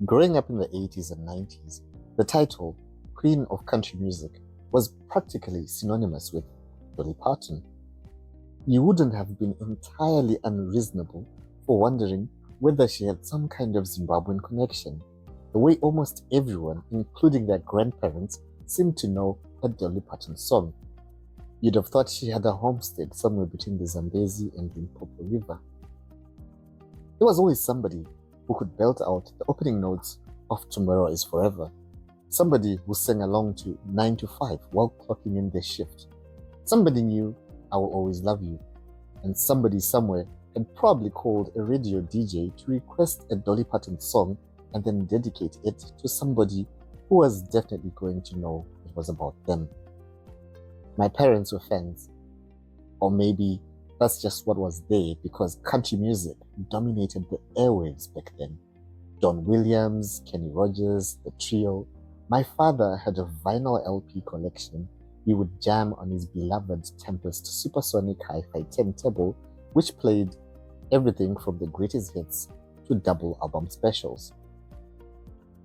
Growing up in the 80s and 90s, the title Queen of Country Music was practically synonymous with Dolly Parton. You wouldn't have been entirely unreasonable for wondering whether she had some kind of Zimbabwean connection, the way almost everyone, including their grandparents, seemed to know a Dolly Parton song. You'd have thought she had a homestead somewhere between the Zambezi and Limpopo River. There was always somebody who could belt out the opening notes of Tomorrow is Forever, somebody who sang along to 9 to 5 while clocking in their shift. Somebody knew I Will Always Love You, and somebody somewhere had probably called a radio DJ to request a Dolly Parton song and then dedicate it to somebody who was definitely going to know it was about them. My parents were fans, or maybe that's just what was there because country music dominated the airwaves back then. John Williams, Kenny Rogers, the trio. My father had a vinyl LP collection. He would jam on his beloved Tempest Supersonic Hi-Fi turntable, which played everything from the greatest hits to double album specials.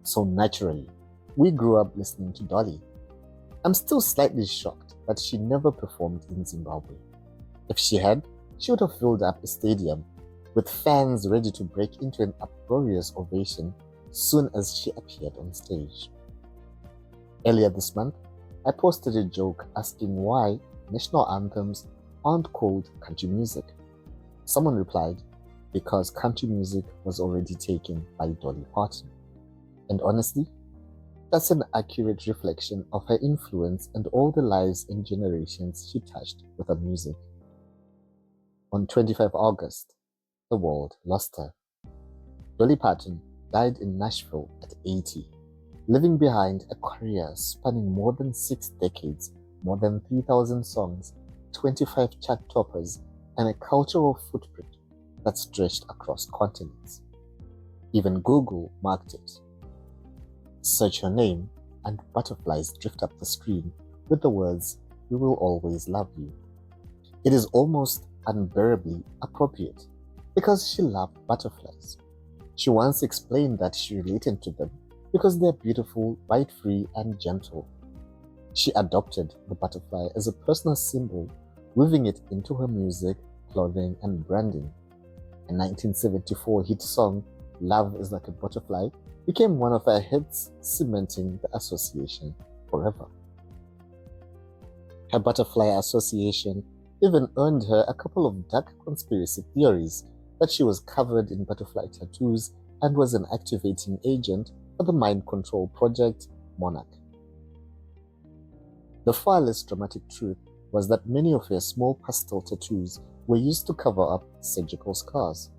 So naturally, we grew up listening to Dolly. I'm still slightly shocked that she never performed in Zimbabwe. If she had, she would have filled up a stadium with fans ready to break into an uproarious ovation soon as she appeared on stage. Earlier this month, I posted a joke asking why national anthems aren't called country music. Someone replied, because country music was already taken by Dolly Parton. And honestly, that's an accurate reflection of her influence and all the lives and generations she touched with her music. On 25 August, the world lost her. Dolly Parton died in Nashville at 80, leaving behind a career spanning more than 6 decades, more than 3,000 songs, 25 chart toppers, and a cultural footprint that stretched across continents. Even Google marked it. Search her name, and butterflies drift up the screen with the words, "We will always love you." It is almost unbearably appropriate because she loved butterflies. She once explained that she related to them because they're beautiful, bite-free, and gentle. She adopted the butterfly as a personal symbol, weaving it into her music, clothing, and branding. A 1974 hit song, Love is Like a Butterfly, became one of her hits, cementing the association forever. Her butterfly association even earned her a couple of dark conspiracy theories that she was covered in butterfly tattoos and was an activating agent for the mind control project Monarch. The far less dramatic truth was that many of her small pastel tattoos were used to cover up surgical scars.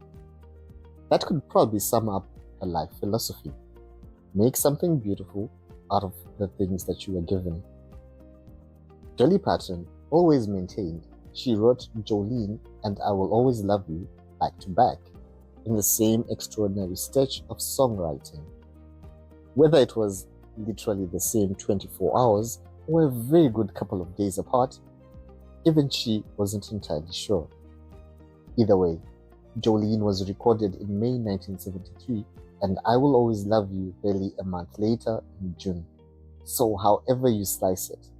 That could probably sum up her life philosophy. Make something beautiful out of the things that you were given. Dolly Parton always maintained she wrote Jolene and I Will Always Love You back to back in the same extraordinary stretch of songwriting. Whether it was literally the same 24 hours or a very good couple of days apart, even she wasn't entirely sure. Either way, Jolene was recorded in May 1973 and I Will Always Love You barely a month later in June. So however you slice it,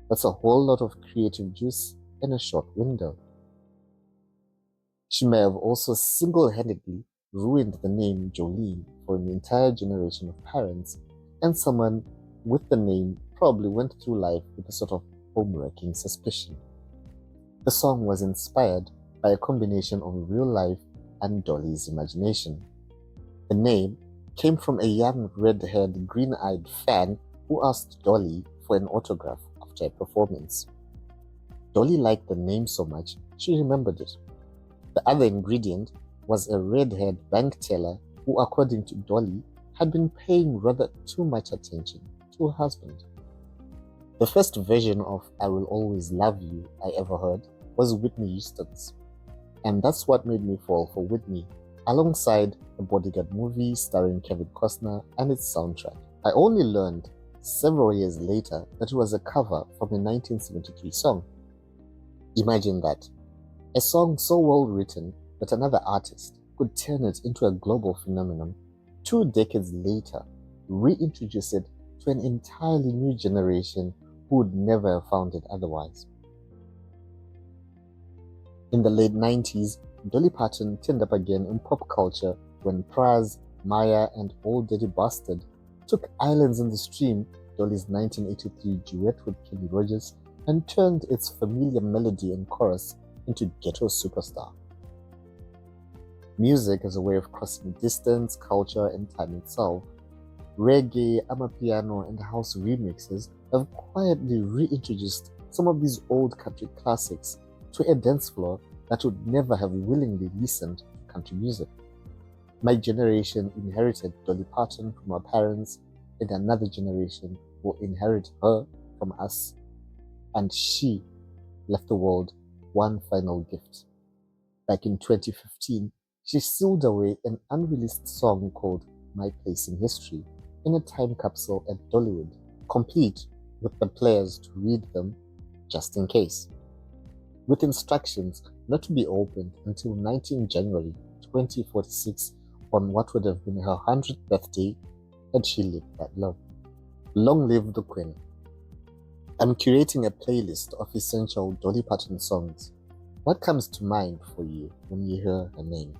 that's a whole lot of creative juice in a short window. She may have also single-handedly ruined the name Jolene for an entire generation of parents, and someone with the name probably went through life with a sort of home-wrecking suspicion. The song was inspired by a combination of real life and Dolly's imagination. The name came from a young red-haired, green-eyed fan who asked Dolly for an autograph after a performance. Dolly liked the name so much, she remembered it. The other ingredient was a red-haired bank teller who, according to Dolly, had been paying rather too much attention to her husband. The first version of I Will Always Love You I ever heard was Whitney Houston's. And that's what made me fall for Whitney, alongside the Bodyguard movie starring Kevin Costner and its soundtrack. I only learned several years later that it was a cover from a 1973 song. Imagine that. A song so well written that another artist could turn it into a global phenomenon 2 decades later, reintroduced it to an entirely new generation who would never have found it otherwise. In the late 90s, Dolly Parton turned up again in pop culture when Praz, Maya, and Old Dirty Bastard took Islands in the Stream, Dolly's 1983 duet with Kenny Rogers, and turned its familiar melody and chorus into ghetto superstar. Music as a way of crossing distance, culture, and time itself. Reggae, amapiano, and house remixes have quietly reintroduced some of these old country classics to a dance floor that would never have willingly listened to country music. My generation inherited Dolly Parton from our parents, and another generation will inherit her from us, and she left the world one final gift. Back in 2015, she sealed away an unreleased song called My Place in History in a time capsule at Dollywood, complete with the players to read them just in case, with instructions not to be opened until 19 January 2046 on what would have been her 100th birthday had she lived that long. Long live the Queen. I'm curating a playlist of essential Dolly Parton songs. What comes to mind for you when you hear her name?